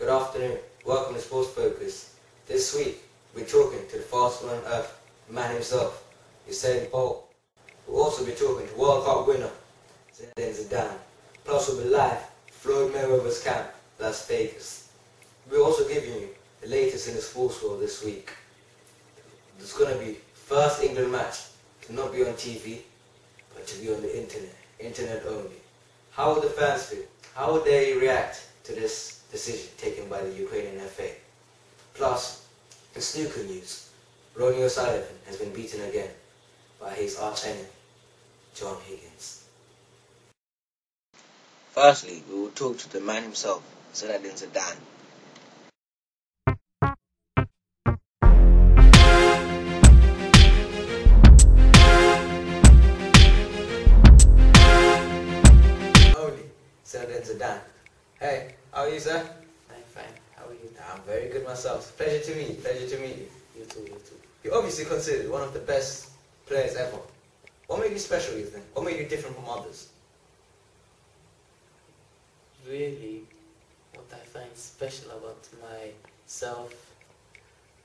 Good afternoon. Welcome to Sports Focus. This week, we're talking to the fastest man on earth, the man himself, Usain Bolt. We'll also be talking to World Cup winner, Zinedine Zidane. Plus, we'll be live at Floyd Mayweather's camp, Las Vegas. We're also giving you the latest in the sports world this week. There's going to be first England match to not be on TV, but to be on the internet only. How would the fans feel? How would they react to this decision taken by the Ukrainian FA? Plus, in snooker news, Ronnie O'Sullivan has been beaten again by his arch enemy, John Higgins. Firstly, we will talk to the man himself, Zinedine Zidane. Zinedine Zidane. Hey, how are you, sir? I'm fine. How are you? I'm very good myself. Pleasure to meet you. Pleasure to meet you. You too, you too. You're obviously considered one of the best players ever. What made you special, you think? What made you different from others? Really, what I find special about myself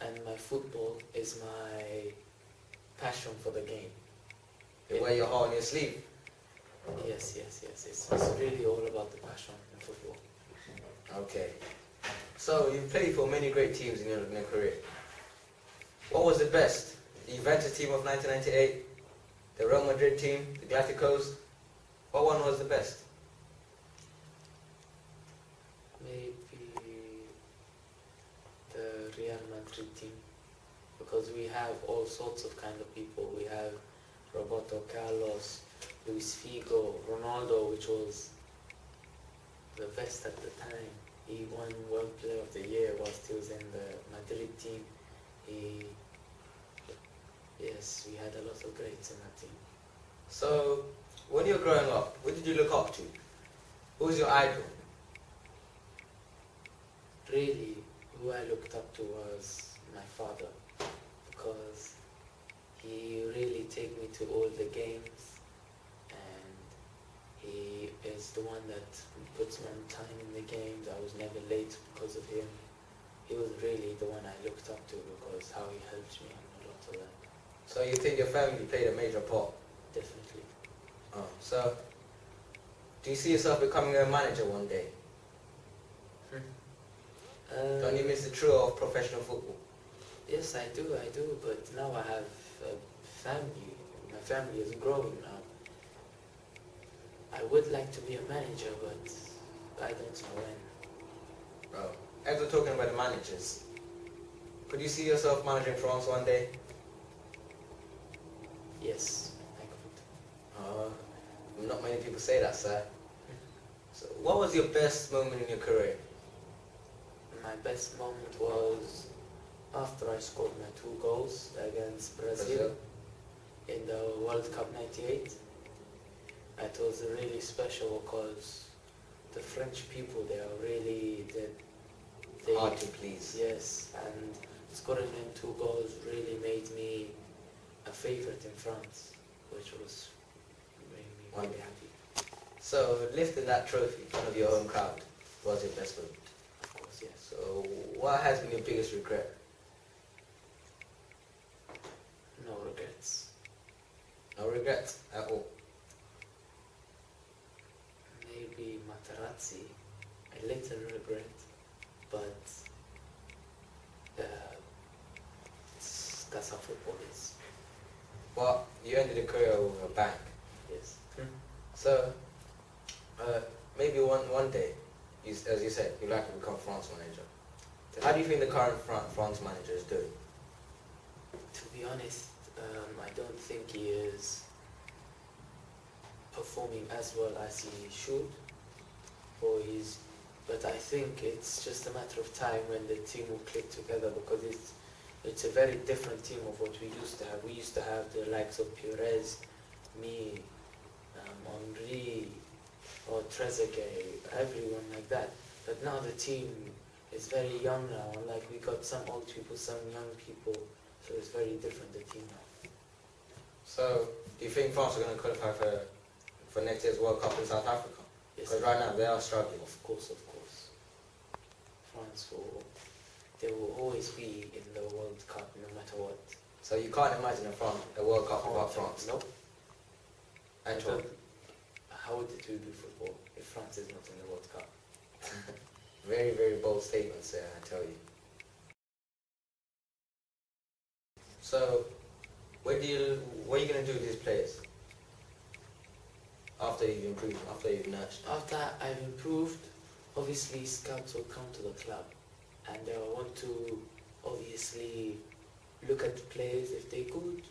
and my football is my passion for the game. You wear your heart on your sleeve. Yes. It's really all about the passion in football. Okay. So, you've played for many great teams in your career. What was the best? The Juventus team of 1998? The Real Madrid team? The Galacticos? What one was the best? Maybe the Real Madrid team, because we have all sorts of kind of people. We have Roberto Carlos, Luis Figo, Ronaldo, which was the best at the time. He won World Player of the Year whilst he was in the Madrid team. Yes, we had a lot of greats in that team. So, when you were growing up, what did you look up to? Who was your idol? Really, who I looked up to was my father, because he really take me to all the games, and he is the one that puts me on time in the games. I was never late because of him. He was really the one I looked up to because how he helped me on a lot of that. So you think your family played a major part? Definitely. Oh, so do you see yourself becoming a manager one day? Don't you miss the thrill of professional football? Yes, I do, but now I have a family. My family is growing now. I would like to be a manager, but I don't know when. Oh. As we're talking about the managers, could you see yourself managing France one day? Yes, I could. Not many people say that, sir. So, what was your best moment in your career? My best moment was after I scored my 2 goals against Brazil in the World Cup '98. It was really special because the French people, they are really hard to please. Yes, and scoring in 2 goals really made me a favorite in France, which was made me really happy. So, lifting that trophy in front of your own crowd was your best moment? Of course, yes. So, what has been your biggest regret? No regrets. No regrets at all? Maybe Materazzi, a little regret, but that's how football is. Well, you ended a career with a bang. Yes. So, maybe one day, as you said, you'd like to become France manager. How do you think the current France manager is doing? To be honest, I don't think he is performing as well as he should, but I think it's just a matter of time when the team will click together, because it's a very different team of what we used to have. We used to have the likes of Pires, me, Henry, or Trezeguet, everyone like that. But now the team is very young now, like we got some old people, some young people, so it's very different, the team now. So, do you think France are going to qualify for next year's World Cup in South Africa? Yes. Because right now they are struggling. Of course. France France they will always be in the World Cup no matter what. So you can't imagine a World Cup without France? Nope. At all? How would it do football if France is not in the World Cup? Very, very bold statements there, I tell you. So, what are you going to do with these players? After you've improved, after you've nurtured? After I've improved, obviously scouts will come to the club and they'll want to obviously look at the players. If they're good,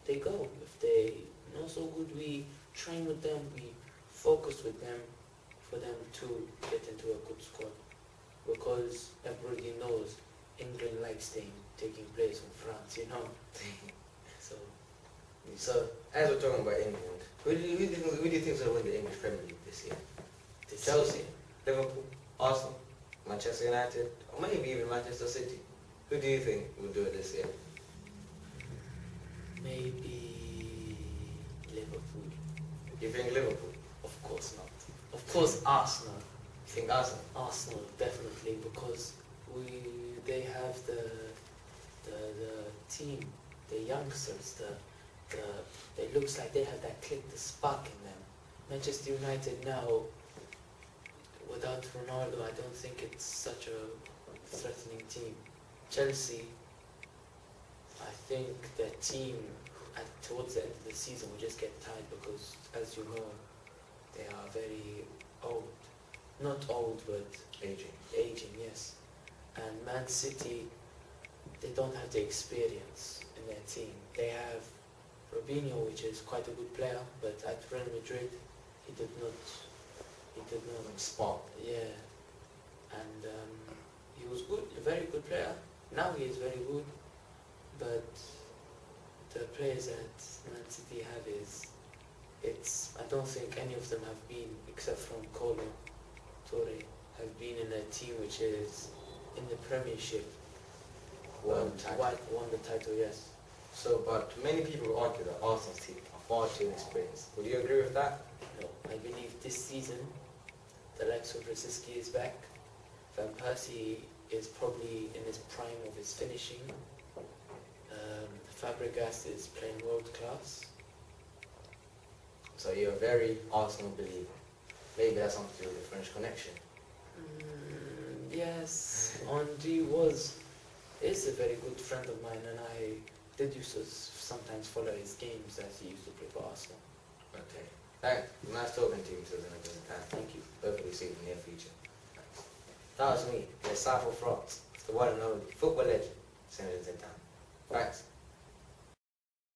they go. If they're not so good, we train with them, we focus with them for them to get into a good squad. Because everybody knows England likes taking players from France, you know. So, as we're talking about England, who do you think is going to win the English Premier League this year? Chelsea, Liverpool, Arsenal, Manchester United, or maybe even Manchester City. Who do you think will do it this year? Maybe Liverpool. You think Liverpool? Of course not. Of course Arsenal. You think Arsenal? Arsenal, definitely, because they have the team, the youngsters, it looks like they have that click, the spark in them. Manchester United now, without Ronaldo, I don't think it's such a threatening team. Chelsea, I think their team towards the end of the season will just get tired because, as you know, they are very old. Not old, but aging, yes. And Man City, they don't have the experience in their team. They have Robinho, which is quite a good player, but at Real Madrid, he did not spark. Yeah, and he was good, a very good player. Now he is very good, but the players that Man City have I don't think any of them have been, except from Kolo Toure, have been in a team which is in the Premiership. Won the title, yes. So, but many people argue that Arsenal's team are far too inexperienced. Would you agree with that? No, I believe this season, the likes of Rosicky is back. Van Persie is probably in his prime of his finishing. Fabregas is playing world class. So you're a very Arsenal believer. Maybe that's something to do with the French connection. Yes, Henry is a very good friend of mine, and I did used to sometimes follow his games as he used to play for Arsenal. Okay. Thanks. Nice talking to you, Susan. Thank you. Hopefully see you in the near future. That was me, the Cypher France, the one and only football legend, Senator Zintan. Thanks.